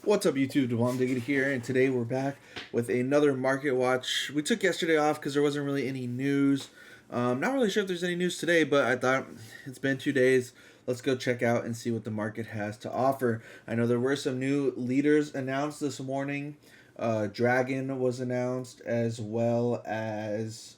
What's up, YouTube? Devon Diggity here, and today we're back with another market watch. We took yesterday off because there wasn't really any news. Not really sure if there's any news today, but I thought it's been 2 days. Let's go check out and see what the market has to offer. I know there were some new leaders announced this morning. Dragon was announced, as well as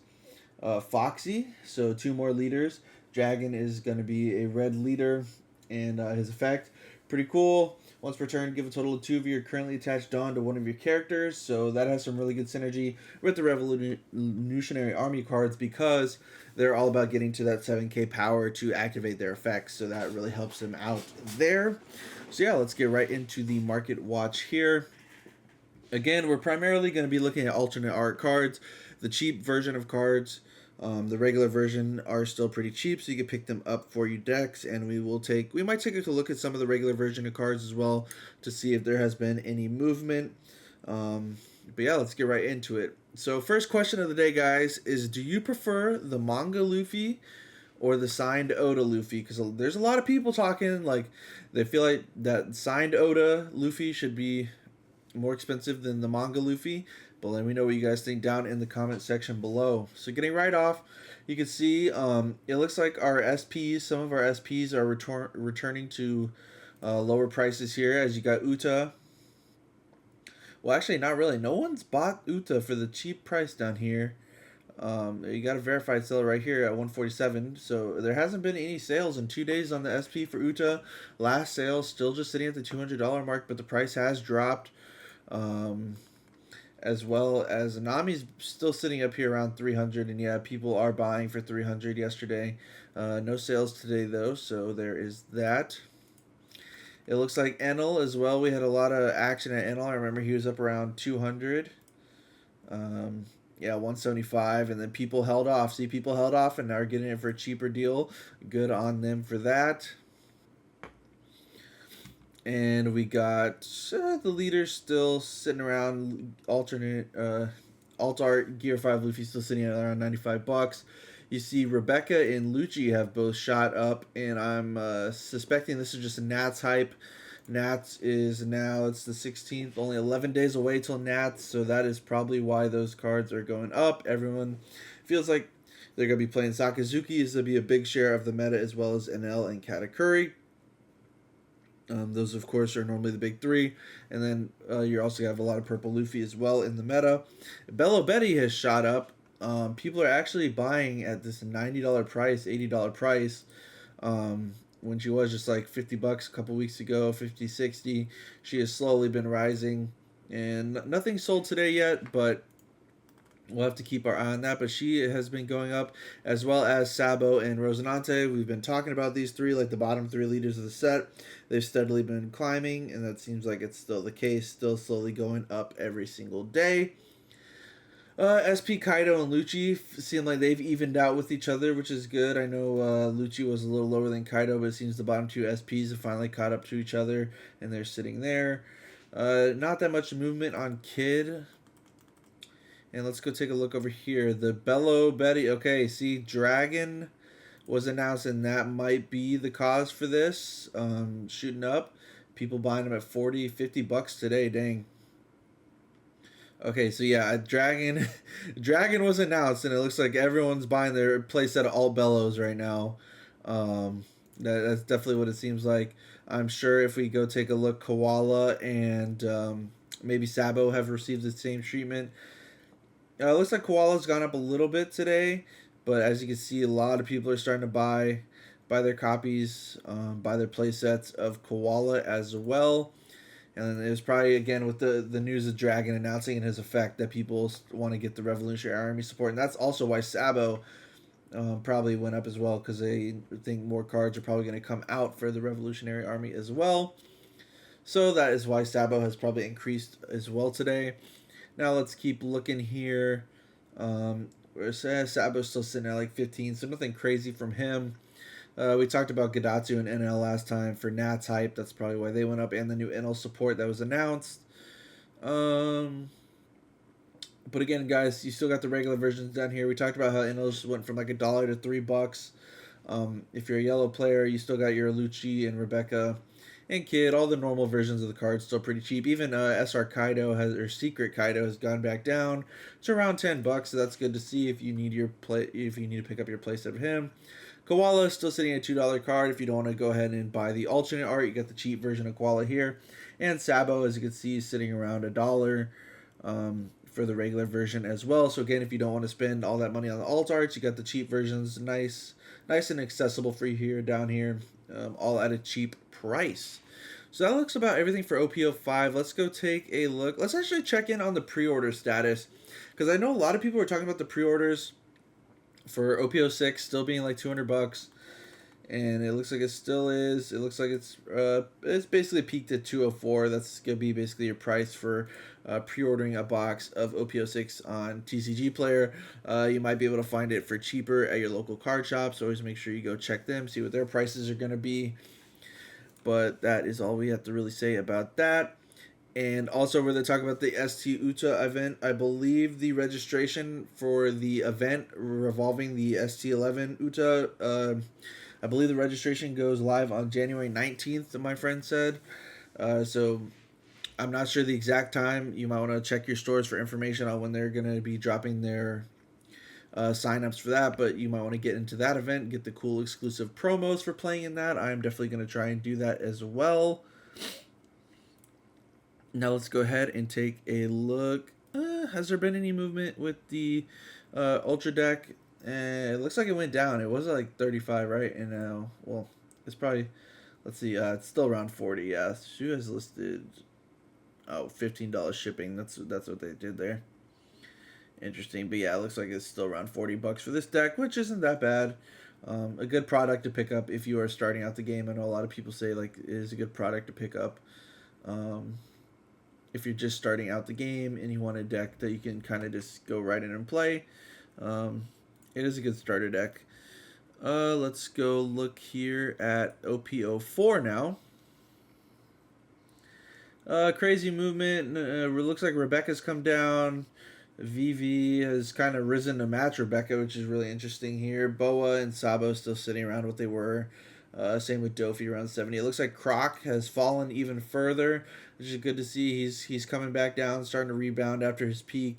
Foxy. So two more leaders. Dragon is going to be a red leader, and his effect, pretty cool. Once per turn, give a total of 2 of your currently attached Dawn to one of your characters. So that has some really good synergy with the Revolutionary Army cards because they're all about getting to that 7k power to activate their effects. So that really helps them out there. So yeah, let's get right into the market watch here. Again, we're primarily going to be looking at alternate art cards, the cheap version of cards. The regular version are still pretty cheap, so you can pick them up for your decks, and we might take a look at some of the regular version of cards as well to see if there has been any movement. But yeah, let's get right into it. So first question of the day, guys, is do you prefer the manga Luffy or the signed Oda Luffy? Because there's a lot of people talking like they feel like that signed Oda Luffy should be more expensive than the manga Luffy. But let me know what you guys think down in the comment section below. So getting right off, you can see it looks like our SPs, some of our SPs are returning to lower prices here, as you got Uta. Well, actually, not really. No one's bought Uta for the cheap price down here. You got a verified seller right here at 147. So there hasn't been any sales in 2 days on the SP for Uta. Last sale still just sitting at the $200 mark, but the price has dropped. As well as Nami's still sitting up here around 300, and yeah, people are buying for 300 yesterday. No sales today though, so there is that. It looks like Enel as well. We had a lot of action at Enel. I remember he was up around 200. Yeah, 175, and then people held off. See, people held off and are getting it for a cheaper deal. Good on them for that. And we got the leaders still sitting around alternate alt art Gear 5 Luffy still sitting at around $95. You see Rebecca and Lucci have both shot up, and I'm suspecting this is just a Nats hype. Nats is now, it's the 16th, only 11 days away till Nats, so that is probably why those cards are going up. Everyone feels like they're going to be playing Sakazuki, is going to be a big share of the meta, as well as NL and Katakuri. Those, of course, are normally the big three. And then you also have a lot of Purple Luffy as well in the meta. Bello Betty has shot up. People are actually buying at this $90 price, $80 price. When she was just like $50 a couple weeks ago, 50, 60. She has slowly been rising. And nothing sold today yet, but we'll have to keep our eye on that. But she has been going up, as well as Sabo and Rosinante. We've been talking about these three, like the bottom three leaders of the set. They've steadily been climbing, and that seems like it's still the case, still slowly going up every single day. SP Kaido and Lucci seem like they've evened out with each other, which is good. I know Lucci was a little lower than Kaido, but it seems the bottom two SPs have finally caught up to each other, and they're sitting there. Not that much movement on Kid. And let's go take a look over here. The Bello Betty. Okay, see, Dragon was announced, and that might be the cause for this. Shooting up. People buying them at 40, 50 bucks today. Dang. Okay, so yeah, Dragon Dragon was announced, and it looks like everyone's buying their playset of all Bellows right now. That's definitely what it seems like. I'm sure if we go take a look, Koala and maybe Sabo have received the same treatment. It looks like Koala's gone up a little bit today, but as you can see, a lot of people are starting to buy their copies, buy their play sets of Koala as well. And it was probably, again, with the news of Dragon announcing his effect, that people want to get the Revolutionary Army support. And that's also why Sabo probably went up as well, because they think more cards are probably going to come out for the Revolutionary Army as well. So that is why Sabo has probably increased as well today. Now let's keep looking here. Sabo's still sitting at like 15, so nothing crazy from him. We talked about Gadatsu and NL last time for Nats hype. That's probably why they went up, and the new NL support that was announced. But again, guys, you still got the regular versions down here. We talked about how NL went from like $1 to $3. If you're a yellow player, you still got your Lucci and Rebecca. And Kid, all the normal versions of the cards still pretty cheap. Even SR Kaido has, or Secret Kaido has gone back down to around $10, so that's good to see if you need if you need to pick up your playset of him. Koala is still sitting at $2 card. If you don't want to go ahead and buy the alternate art, you got the cheap version of Koala here. And Sabo, as you can see, is sitting around $1 for the regular version as well. So again, if you don't want to spend all that money on the alt arts, you got the cheap versions, nice and accessible for you here down here, all at a cheap price. So that looks about everything for OPO5. Let's go take a look. Let's actually check in on the pre-order status, because I know a lot of people are talking about the pre-orders for OPO6 still being like $200, and it looks like it still is. It looks like it's basically peaked at 204. That's gonna be basically your price for pre-ordering a box of OPO6 on TCG Player. You might be able to find it for cheaper at your local card shops. Always make sure you go check them, see what their prices are gonna be. But that is all we have to really say about that. And also, we're going to talk about the ST Uta event. I believe the registration for the event revolving the ST11 Uta, I believe the registration goes live on January 19th, my friend said. So I'm not sure the exact time. You might want to check your stores for information on when they're going to be dropping their signups for that, but you might want to get into that event, get the cool exclusive promos for playing in that. I'm definitely going to try and do that as well. Now let's go ahead and take a look. Has there been any movement with the Ultra deck? It looks like it went down. It was like 35, right? And now, well, it's probably, let's see, it's still around 40. Yeah, she has listed, $15 shipping. That's what they did there. Interesting, but yeah, it looks like it's still around $40 for this deck, which isn't that bad. A good product to pick up if you are starting out the game. I know a lot of people say like it is a good product to pick up if you're just starting out the game and you want a deck that you can kind of just go right in and play. It is a good starter deck. Let's go look here at OPO4 now. Crazy movement. Looks like Rebecca's come down. VV has kind of risen to match Rebecca, which is really interesting here. Boa and Sabo still sitting around what they were. Same with Dofi around 70. It looks like Croc has fallen even further, which is good to see. He's coming back down, starting to rebound after his peak.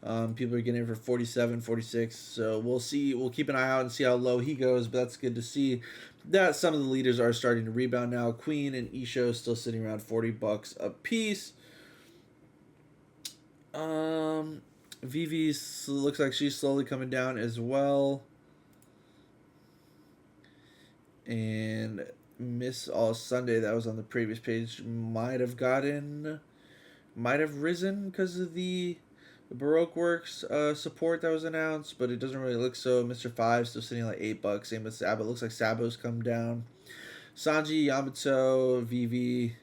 People are getting in for 47, 46. So we'll see. We'll keep an eye out and see how low he goes. But that's good to see that some of the leaders are starting to rebound now. Queen and Isho still sitting around $40 a piece. Vivi looks like she's slowly coming down as well. And Miss All Sunday, that was on the previous page, might have risen because of the Baroque Works support that was announced, but it doesn't really look so. Mr. Five still sitting like $8. Same with Sabo. It looks like Sabo's come down. Sanji, Yamato, Vivi,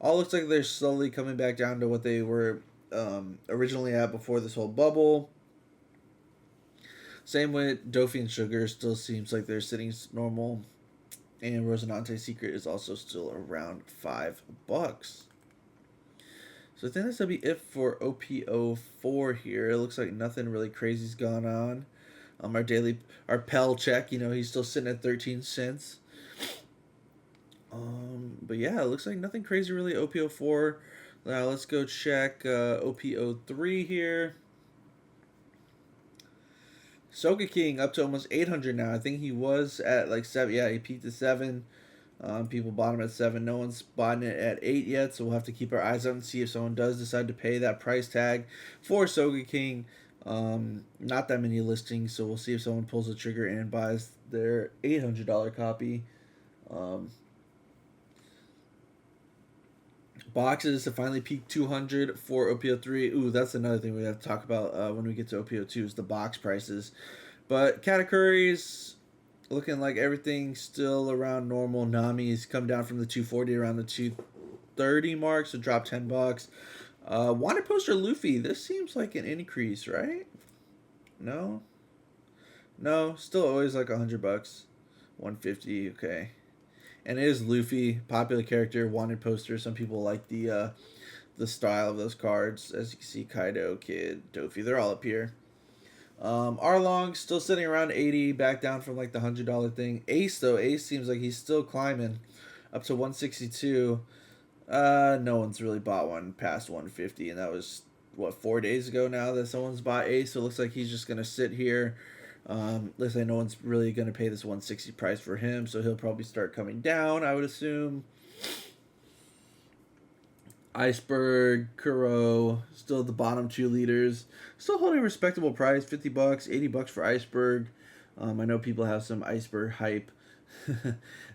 all looks like they're slowly coming back down to what they were originally at before this whole bubble. Same with Dofi and Sugar, still seems like they're sitting normal. And Rosinante Secret is also still around $5. So I think that's going to be it for OPO4 here. It looks like nothing really crazy's gone on. Our Pell check, he's still sitting at 13 cents. But yeah, it looks like nothing crazy really. OPO4. Now let's go check OPO3 here. Soga King up to almost 800 now. I think he was at like 7. Yeah, he peaked at 7. People bought him at 7. No one's bought it at 8 yet, so we'll have to keep our eyes out and see if someone does decide to pay that price tag for Soga King. Not that many listings, so we'll see if someone pulls the trigger and buys their $800 copy. Boxes have finally peaked 200 for OPO3. Ooh, that's another thing we have to talk about when we get to OPO2 is the box prices. But Katakuri's looking like everything still around normal. Nami's come down from the 240 around the 230 mark, so dropped $10. Wanted poster Luffy. This seems like an increase, right? No, still always like $100. 150. Okay. And it is Luffy, popular character, wanted poster. Some people like the style of those cards. As you can see, Kaido, Kid, Dofi, they're all up here. Arlong still sitting around 80, back down from like the $100 thing. Ace though, Ace seems like he's still climbing. up to 162. No one's really bought one past 150, and that was what 4 days ago now that someone's bought Ace. So it looks like he's just gonna sit here. Looks like no one's really gonna pay this 160 price for him, so he'll probably start coming down, I would assume. Iceberg, Kuro, still the bottom 2 leaders, still holding a respectable price, $50, $80 for Iceberg. I know people have some Iceberg hype,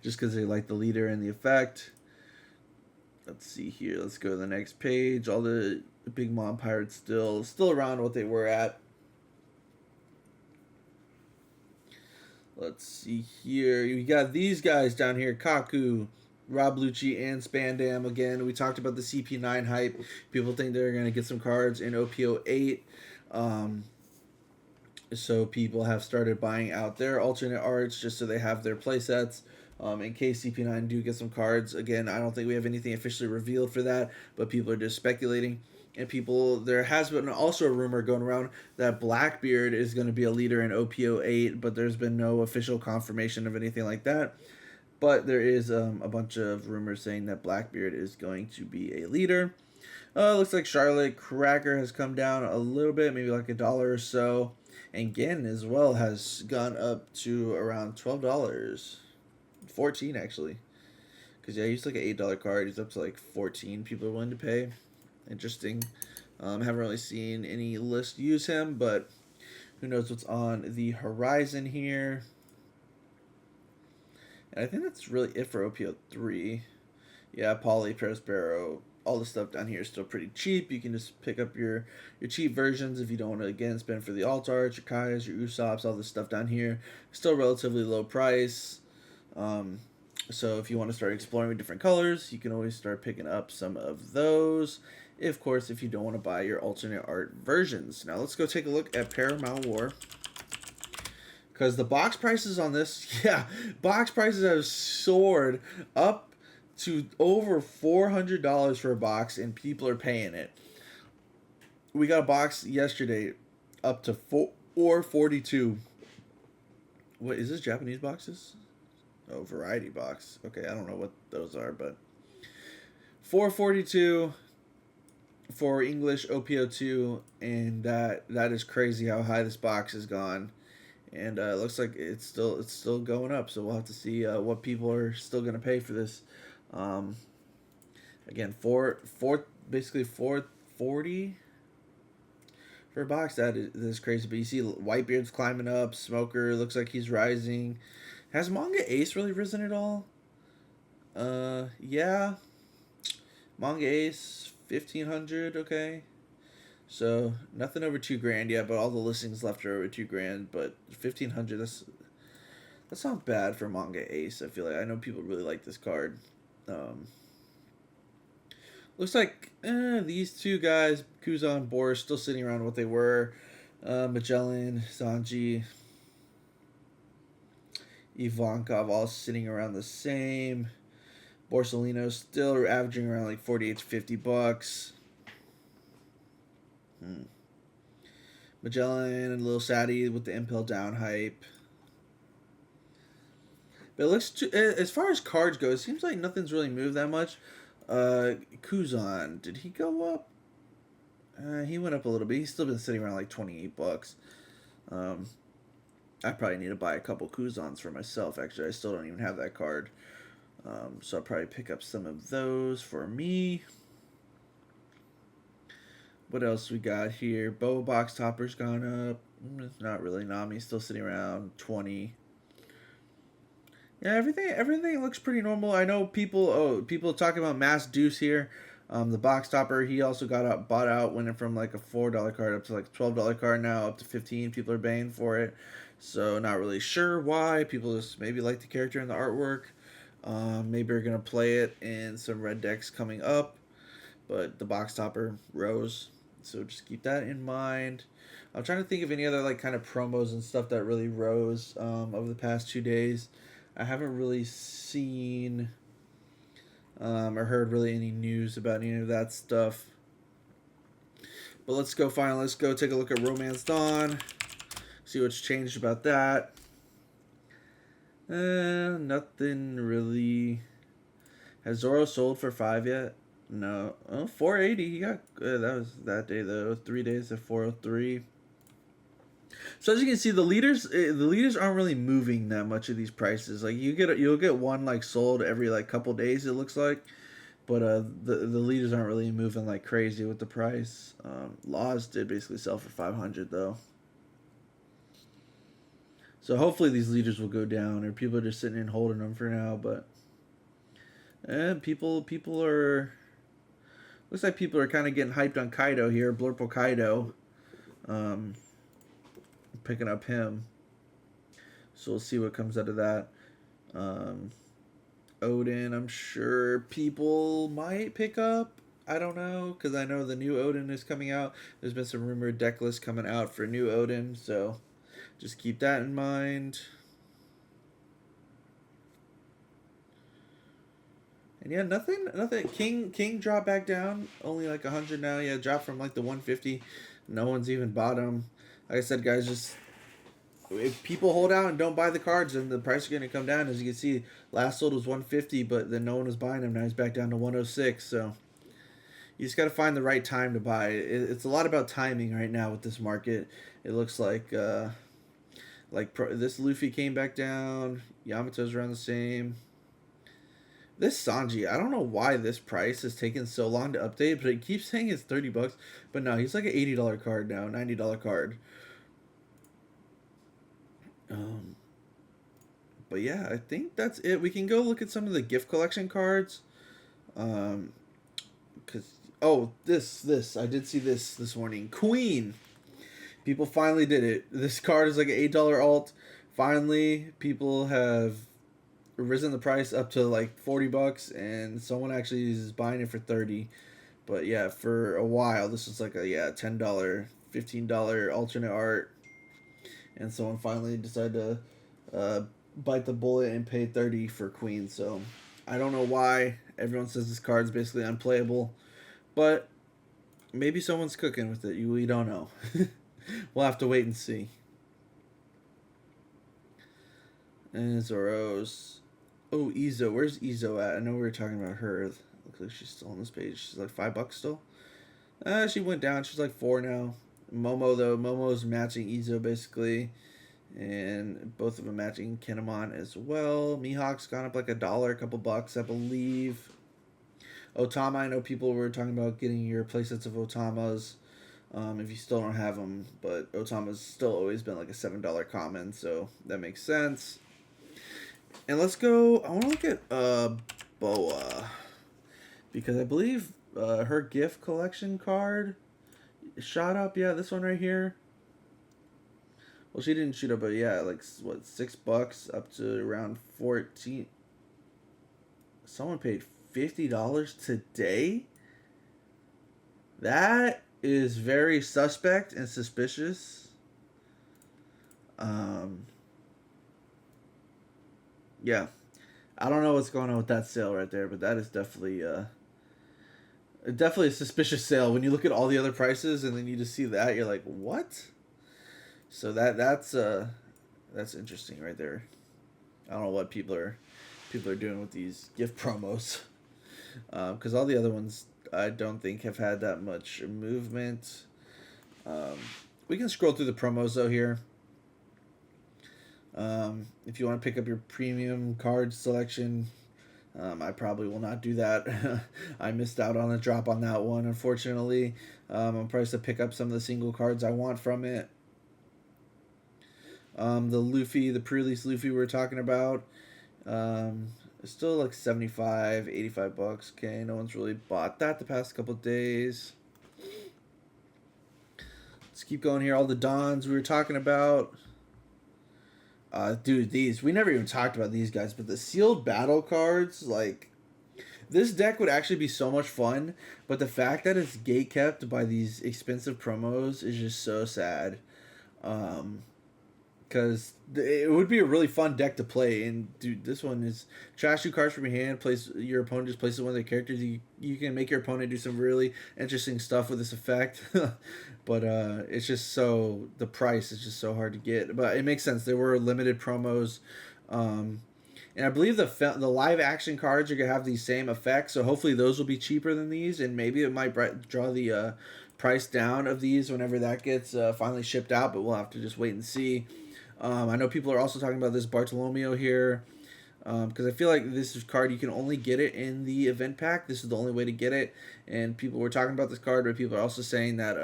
just because they like the leader and the effect. Let's see here. Let's go to the next page. All the big mom pirates still around what they were at. Let's see here. We got these guys down here. Kaku, Rob Lucci, and Spandam again. We talked about the CP9 hype. People think they're going to get some cards in OPO8. So people have started buying out their alternate arts just so they have their playsets. In case CP9 do get some cards. Again, I don't think we have anything officially revealed for that, but people are just speculating. And there has been also a rumor going around that Blackbeard is going to be a leader in OPO8, but there's been no official confirmation of anything like that. But there is a bunch of rumors saying that Blackbeard is going to be a leader. Looks like Charlotte Cracker has come down a little bit, maybe like $1 or so. And Gannon as well has gone up to around $12. 14 actually, because yeah, he's like an $8 card. He's up to like 14 people are willing to pay. Interesting. Haven't really seen any list use him, but who knows what's on the horizon here. And I think that's really it for OPO3. Yeah, Poly, Prospero, all the stuff down here is still pretty cheap. You can just pick up your cheap versions if you don't want to, again, spend for the alt arts, your Kai's, your Usops, all this stuff down here. Still relatively low price. So if you want to start exploring with different colors, you can always start picking up some of those. Of course, if you don't want to buy your alternate art versions. Now let's go take a look at Paramount War. Because the box prices on this, yeah, box prices have soared up to over $400 for a box, and people are paying it. We got a box yesterday up to $442. What is this? Japanese boxes? Oh, variety box. Okay, I don't know what those are, but $442 for English OPO2, and that is crazy how high this box has gone. And it looks like it's still going up, so we'll have to see what people are still going to pay for this. Again, basically $440 for a box. That is crazy. But you see Whitebeard's climbing up. Smoker looks like he's rising. Has Manga Ace really risen at all? Yeah. Manga Ace, 1,500, okay. So, nothing over $2,000 yet, but all the listings left are over $2,000, but 1,500, that's not bad for Manga Ace, I feel like. I know people really like this card. Looks like these two guys, Kuzan, Boris, still sitting around what they were. Magellan, Sanji, Ivankov all sitting around the same. Borsellino still averaging around like $48 to $50. Magellan and Lil Sadie with the Impel down hype. But it looks as far as cards go, it seems like nothing's really moved that much. Kuzan, did he go up? He went up a little bit. He's still been sitting around like $28. I probably need to buy a couple Kuzans for myself. Actually, I still don't even have that card. So I'll probably pick up some of those for me. What else we got here? Boa Box Topper's gone up. Not really. Nami's still sitting around 20. Yeah, everything looks pretty normal. I know people talking about Mass Deuce here. The box topper, he also bought out, went from like a $4 card up to like a $12 card now, up to 15. People are paying for it. So not really sure why. People just maybe like the character and the artwork. Maybe are gonna play it in some red decks coming up. But the box topper rose. So just keep that in mind. I'm trying to think of any other like kind of promos and stuff that really rose over the past 2 days. I haven't really seen or heard really any news about any of that stuff. But let's go take a look at Romance Dawn. See what's changed about that. Nothing really Has Zoro sold for 5 yet? No. Oh, 480. He got that was that day though. 3 days at 403. So as you can see, the leaders aren't really moving that much of these prices. Like you'll get one like sold every like couple days. It looks like, but the leaders aren't really moving like crazy with the price. Laws did basically sell for 500 though. So hopefully these leaders will go down, or people are just sitting and holding them for now. But people are looks like people are kind of getting hyped on Kaido here. Blurple Kaido, um, picking up him. So we'll see what comes out of that. Um, Odin, I'm sure people might pick up. I don't know, because I know the new Odin is coming out. There's been some rumored deck lists coming out for new Odin, so just keep that in mind. And yeah, nothing. King dropped back down, only like 100 now. Yeah, dropped from like the 150. No one's even bought him. Like I said, guys, just if people hold out and don't buy the cards, then the price is going to come down. As you can see, last sold was 150, but then no one was buying him. Now he's back down to 106. So you just got to find the right time to buy. It's a lot about timing right now with this market. It looks like this Luffy came back down. Yamato's around the same. This Sanji, I don't know why this price has taken so long to update, but it keeps saying it's $30. But no, he's like an $80 card now, $90 card. But yeah, I think that's it. We can go look at some of the gift collection cards. This I did see this morning. Queen. People finally did it. This card is like an $8 alt. Finally, people have risen the price up to like $40, and someone actually is buying it for 30. But yeah, for a while this was like a $10, $15 alternate art, and someone finally decided to bite the bullet and pay 30 for Queen. So I don't know why everyone says this card's basically unplayable, but maybe someone's cooking with it. We don't know. We'll have to wait and see. And Zoro's. Oh, Izo. Where's Izo at? I know we were talking about her. Looks like she's still on this page. She's like $5 still. She went down. She's like 4 now. Momo though. Momo's matching Izo basically, and both of them matching Kinemon as well. Mihawk's gone up like $1, a couple bucks, I believe. Otama. I know people were talking about getting your playsets of Otamas. If you still don't have them, but Otama's still always been like a $7 common, so that makes sense. And let's go. I want to look at Boa, because I believe her gift collection card shot up. Yeah, this one right here. Well, she didn't shoot up, but yeah, like what, $6 up to around 14. Someone paid $50 today. That is very suspect and suspicious. Yeah, I don't know what's going on with that sale right there, but that is definitely a suspicious sale. When you look at all the other prices and then you just see that, you're like, what? So that's interesting right there. I don't know what people are doing with these gift promos, because all the other ones I don't think have had that much movement. We can scroll through the promos though here. If you want to pick up your premium card selection, I probably will not do that. I missed out on a drop on that one, unfortunately. I'm priced to pick up some of the single cards I want from it. The Luffy, the pre-release Luffy we were talking about, it's still like $75, $85. Okay, no one's really bought that the past couple days. Let's keep going here. All the Dons we were talking about. Dude, these, we never even talked about these guys, but the sealed battle cards, like, this deck would actually be so much fun, but the fact that it's gatekept by these expensive promos is just so sad. Because it would be a really fun deck to play, and dude, this one is trash 2 cards from your hand, place your opponent just places one of their characters. You can make your opponent do some really interesting stuff with this effect. But it's just so, the price is just so hard to get. But it makes sense. There were limited promos, and And I believe the live action cards are gonna have the same effect, so hopefully those will be cheaper than these, and maybe it might draw the price down of these whenever that gets finally shipped out. But we'll have to just wait and see. I know people are also talking about this Bartolomeo here, because I feel like this card you can only get it in the event pack. This is the only way to get it, and people were talking about this card, but people are also saying that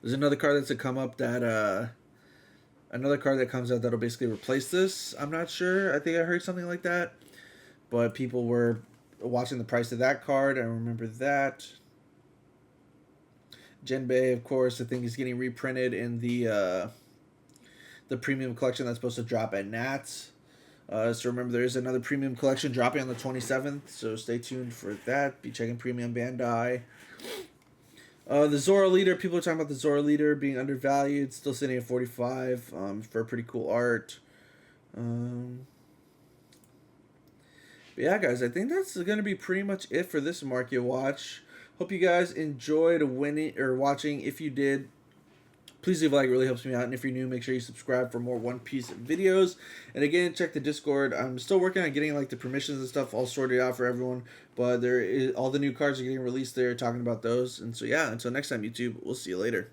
there's another card that's to come up that another card that comes out that'll basically replace this. I'm not sure. I think I heard something like that. But people were watching the price of that card. I remember that. Genbei, of course, I think is getting reprinted in the premium collection that's supposed to drop at Nats. So remember, there is another premium collection dropping on the 27th. So stay tuned for that. Be checking Premium Bandai. The Zora Leader, people are talking about the Zora Leader being undervalued, still sitting at 45 for pretty cool art. But yeah, guys, I think that's going to be pretty much it for this market watch. Hope you guys enjoyed watching. If you did, please leave a like, it really helps me out. And if you're new, make sure you subscribe for more One Piece videos. And again, check the Discord. I'm still working on getting like the permissions and stuff all sorted out for everyone. But all the new cards are getting released there, talking about those. And so yeah, until next time, YouTube, we'll see you later.